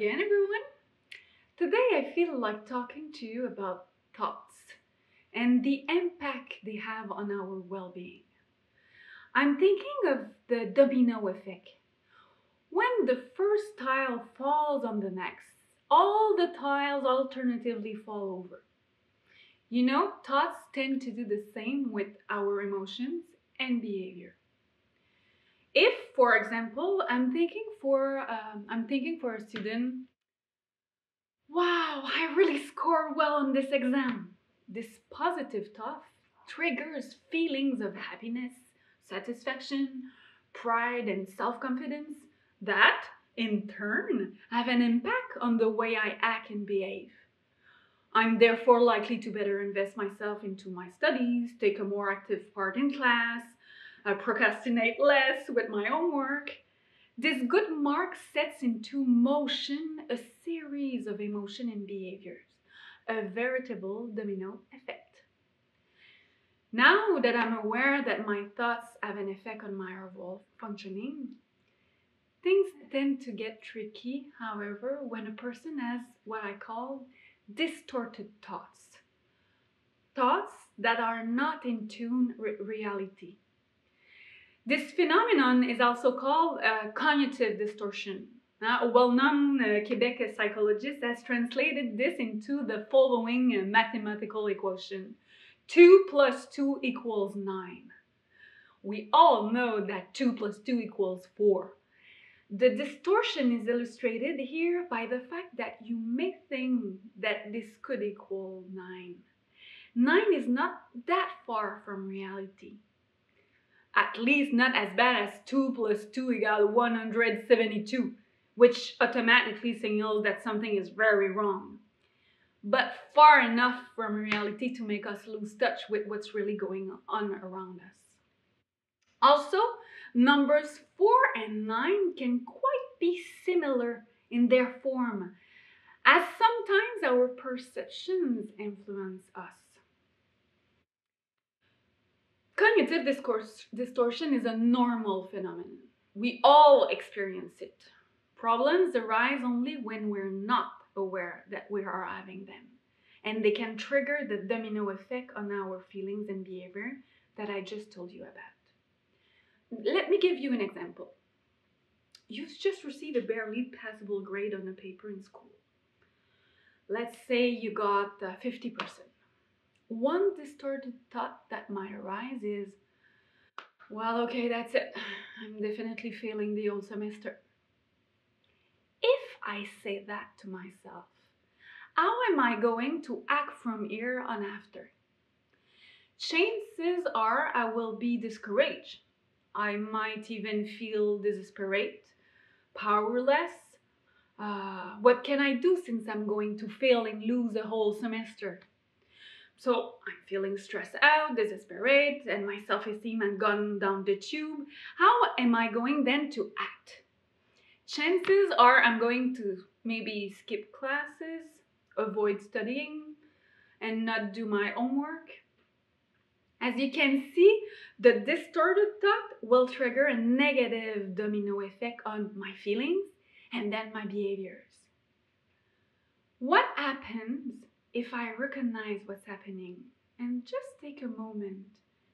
again, everyone. Today I feel like talking to you about thoughts and the impact they have on our well-being. I'm thinking of the domino effect. When the first tile falls on the next, all the tiles alternatively fall over. Thoughts tend to do the same with our emotions and behavior. If, for example, I'm thinking for a student, wow, I really scored well on this exam. This positive thought triggers feelings of happiness, satisfaction, pride, and self-confidence that, in turn, have an impact on the way I act and behave. I'm therefore likely to better invest myself into my studies, take a more active part in class, procrastinate less with my homework. This good mark sets into motion a series of emotion and behaviors, a veritable domino effect. Now that I'm aware that my thoughts have an effect on my overall functioning, things tend to get tricky, however, when a person has what I call distorted thoughts. Thoughts that are not in tune with reality. This phenomenon is also called cognitive distortion. A well-known Quebec psychologist has translated this into the following mathematical equation. 2 plus 2 equals 9. We all know that 2 plus 2 equals 4. The distortion is illustrated here by the fact that you may think that this could equal 9. 9 is not that far from reality. At least not as bad as 2 plus 2 equals 172, which automatically signals that something is very wrong. But far enough from reality to make us lose touch with what's really going on around us. Also, numbers 4 and 9 can quite be similar in their form, as sometimes our perceptions influence us. Cognitive distortion is a normal phenomenon. We all experience it. Problems arise only when we're not aware that we are having them. And they can trigger the domino effect on our feelings and behavior that I just told you about. Let me give you an example. You've just received a barely passable grade on a paper in school. Let's say you got 50%. One distorted thought that might arise is, well, okay, that's it. I'm definitely failing the whole semester. If I say that to myself, how am I going to act from here on after? Chances are I will be discouraged. I might even feel desperate, powerless. What can I do since I'm going to fail and lose a whole semester? So I'm feeling stressed out, desperate, and my self-esteem has gone down the tube. How am I going then to act? Chances are I'm going to maybe skip classes, avoid studying, and not do my homework. As you can see, the distorted thought will trigger a negative domino effect on my feelings and then my behaviors. What happens if I recognize what's happening and just take a moment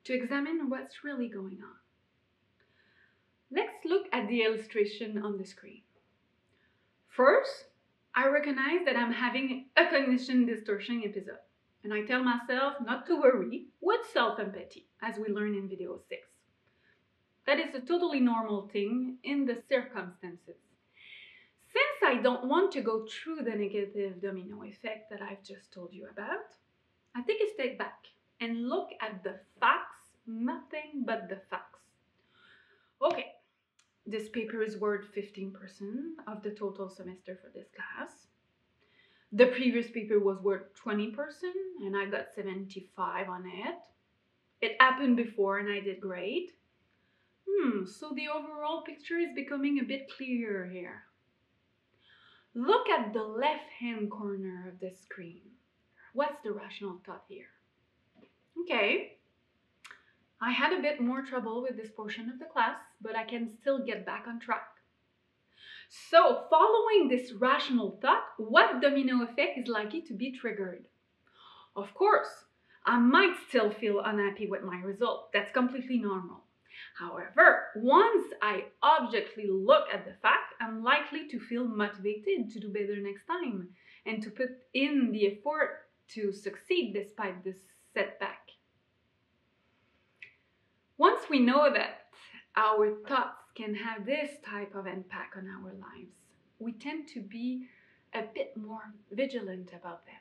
to examine what's really going on? Let's look at the illustration on the screen. First, I recognize that I'm having a cognition distortion episode, and I tell myself not to worry with self-empathy, as we learned in video 6. That is a totally normal thing in the circumstances. Since I don't want to go through the negative domino effect that I've just told you about, I take a step back and look at the facts, nothing but the facts. Okay, this paper is worth 15% of the total semester for this class. The previous paper was worth 20% and I got 75 on it. It happened before and I did great. So the overall picture is becoming a bit clearer here. Look at the left-hand corner of the screen. What's the rational thought here? Okay, I had a bit more trouble with this portion of the class, but I can still get back on track. So, following this rational thought, what domino effect is likely to be triggered? Of course, I might still feel unhappy with my result. That's completely normal. However, once I objectively look at the fact, I'm likely to feel motivated to do better next time and to put in the effort to succeed despite this setback. Once we know that our thoughts can have this type of impact on our lives, we tend to be a bit more vigilant about them.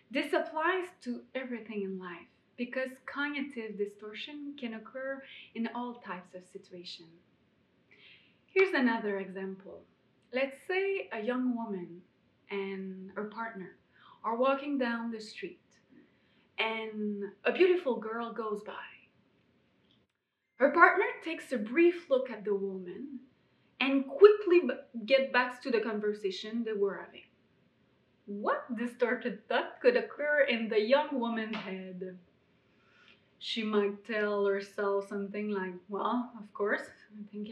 This applies to everything in life because cognitive distortion can occur in all types of situations. Here's another example. Let's say a young woman and her partner are walking down the street and a beautiful girl goes by. Her partner takes a brief look at the woman and quickly get back to the conversation they were having. What distorted thought could occur in the young woman's head? She might tell herself something like, well, of course,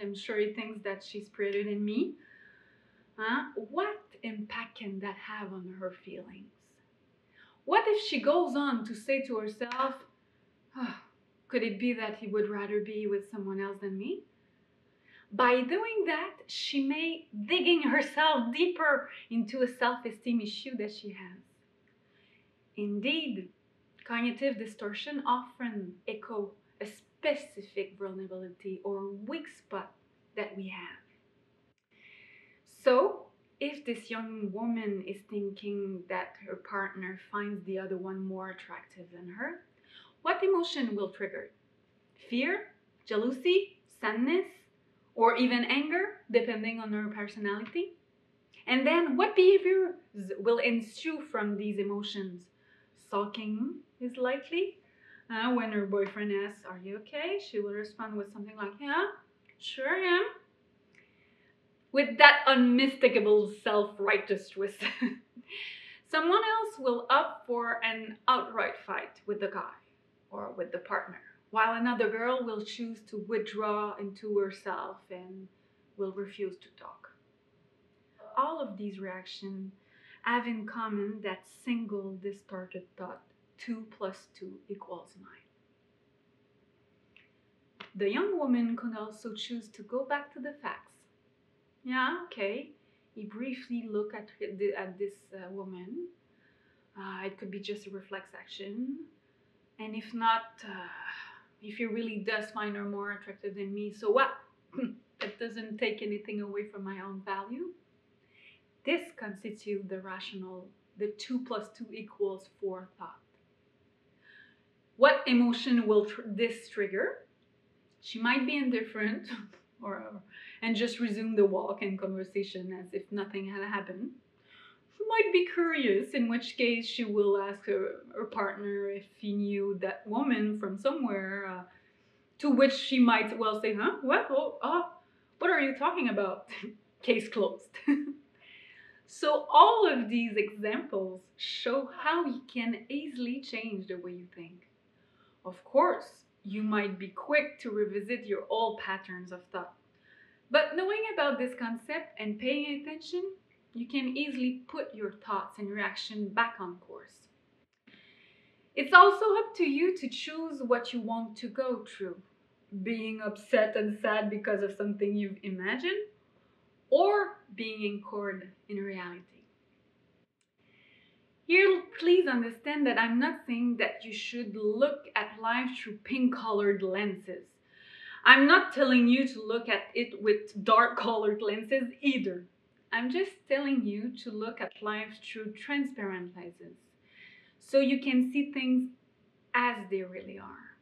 I'm sure he thinks that she's prettier than me. What impact can that have on her feelings? What if she goes on to say to herself, oh, could it be that he would rather be with someone else than me? By doing that, she may digging herself deeper into a self-esteem issue that she has. Indeed, cognitive distortion often echo a specific vulnerability or weak spot that we have. So, if this young woman is thinking that her partner finds the other one more attractive than her, what emotion will trigger? Fear, jealousy, sadness, or even anger, depending on her personality? And then what behaviors will ensue from these emotions? Sulking is likely. When her boyfriend asks, are you okay? She will respond with something like, yeah, sure am. With that unmistakable self-righteous twist. Someone else will opt for an outright fight with the guy or with the partner, while another girl will choose to withdraw into herself and will refuse to talk. All of these reactions have in common that single distorted thought, 2 plus 2 equals 9. The young woman could also choose to go back to the facts. Yeah, okay. He briefly looked at this woman. It could be just a reflex action. And if not, if he really does find her more attractive than me, so what? That doesn't take anything away from my own value. This constitutes the 2 plus 2 equals 4 thought. What emotion will this trigger? She might be indifferent and just resume the walk and conversation as if nothing had happened. She might be curious, in which case she will ask her partner if he knew that woman from somewhere, to which she might well say, huh? What? What are you talking about? Case closed. So all of these examples show how you can easily change the way you think. Of course, you might be quick to revisit your old patterns of thought. But knowing about this concept and paying attention, you can easily put your thoughts and reaction back on course. It's also up to you to choose what you want to go through. Being upset and sad because of something you've imagined, or being anchored in reality. Here, please understand that I'm not saying that you should look at life through pink-colored lenses. I'm not telling you to look at it with dark-colored lenses either. I'm just telling you to look at life through transparent lenses, so you can see things as they really are.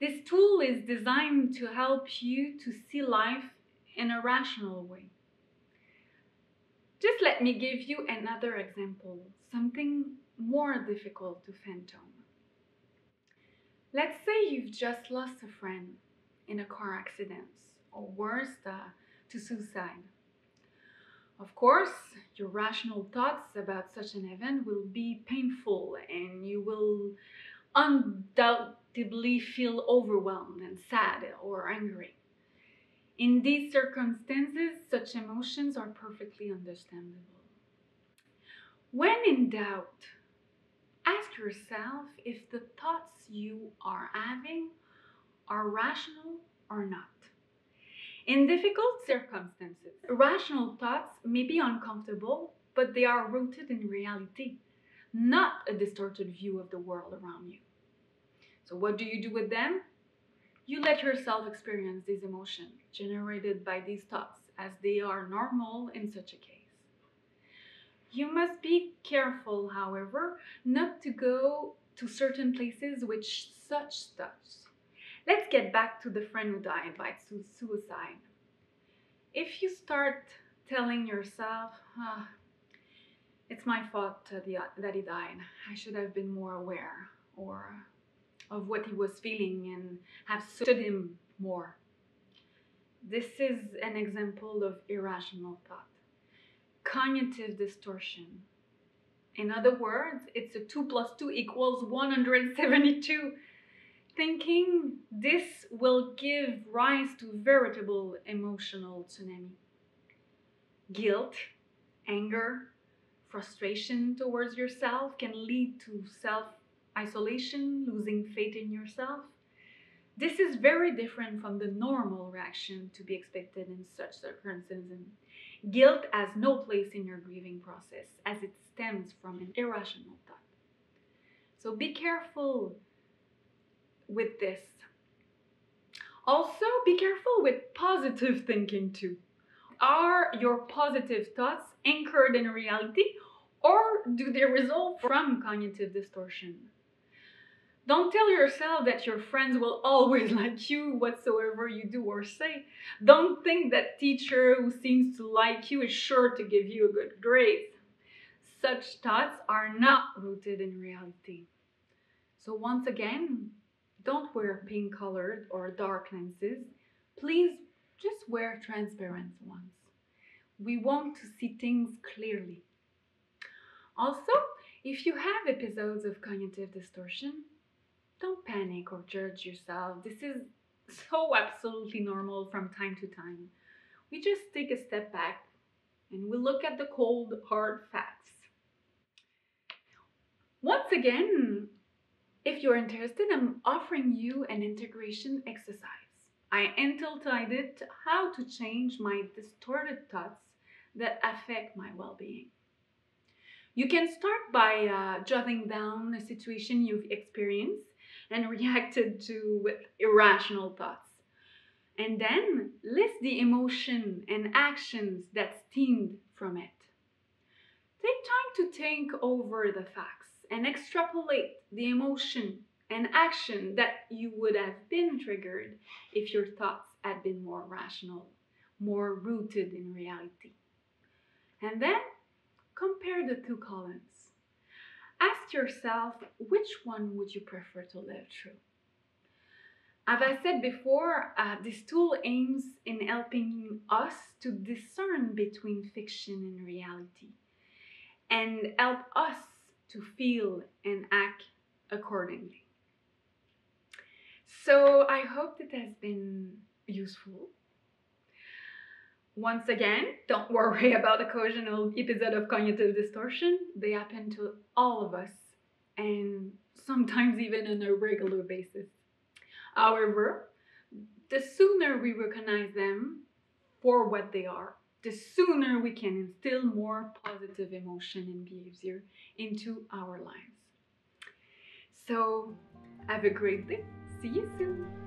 This tool is designed to help you to see life in a rational way. Just let me give you another example, something more difficult to fathom. Let's say you've just lost a friend in a car accident, or worse, to suicide. Of course, your rational thoughts about such an event will be painful and you will undoubtedly feel overwhelmed and sad or angry. In these circumstances, such emotions are perfectly understandable. When in doubt, ask yourself if the thoughts you are having are rational or not. In difficult circumstances, rational thoughts may be uncomfortable, but they are rooted in reality, not a distorted view of the world around you. So what do you do with them? You let yourself experience these emotions generated by these thoughts as they are normal in such a case. You must be careful, however, not to go to certain places with such thoughts. Let's get back to the friend who died by suicide. If you start telling yourself, it's my fault that he died, I should have been more aware or of what he was feeling and have stood him more. This is an example of irrational thought. Cognitive distortion. In other words, it's a 2 plus 2 equals 172. Thinking this will give rise to veritable emotional tsunami. Guilt, anger, frustration towards yourself can lead to self-isolation, losing faith in yourself. This is very different from the normal reaction to be expected in such circumstances. Guilt has no place in your grieving process as it stems from an irrational thought. So be careful with this. Also, be careful with positive thinking too. Are your positive thoughts anchored in reality, or do they result from cognitive distortion? Don't tell yourself that your friends will always like you whatsoever you do or say. Don't think that teacher who seems to like you is sure to give you a good grade. Such thoughts are not rooted in reality. So once again, don't wear pink-colored or dark lenses. Please just wear transparent ones. We want to see things clearly. Also, if you have episodes of cognitive distortion, don't panic or judge yourself. This is so absolutely normal from time to time. We just take a step back and we look at the cold, hard facts. Once again, if you're interested, I'm offering you an integration exercise. I entitled it How to Change My Distorted Thoughts That Affect My Well-Being. You can start by jotting down a situation you've experienced and reacted to with irrational thoughts. And then list the emotion and actions that stemmed from it. Take time to think over the facts and extrapolate the emotion and action that you would have been triggered if your thoughts had been more rational, more rooted in reality. And then compare the two columns. Ask yourself, which one would you prefer to live through? As I said before, this tool aims in helping us to discern between fiction and reality and help us to feel and act accordingly. So I hope that has been useful. Once again, don't worry about the occasional episode of cognitive distortion. They happen to all of us, and sometimes even on a regular basis. However, the sooner we recognize them for what they are, the sooner we can instill more positive emotion and behavior into our lives. So, have a great day. See you soon.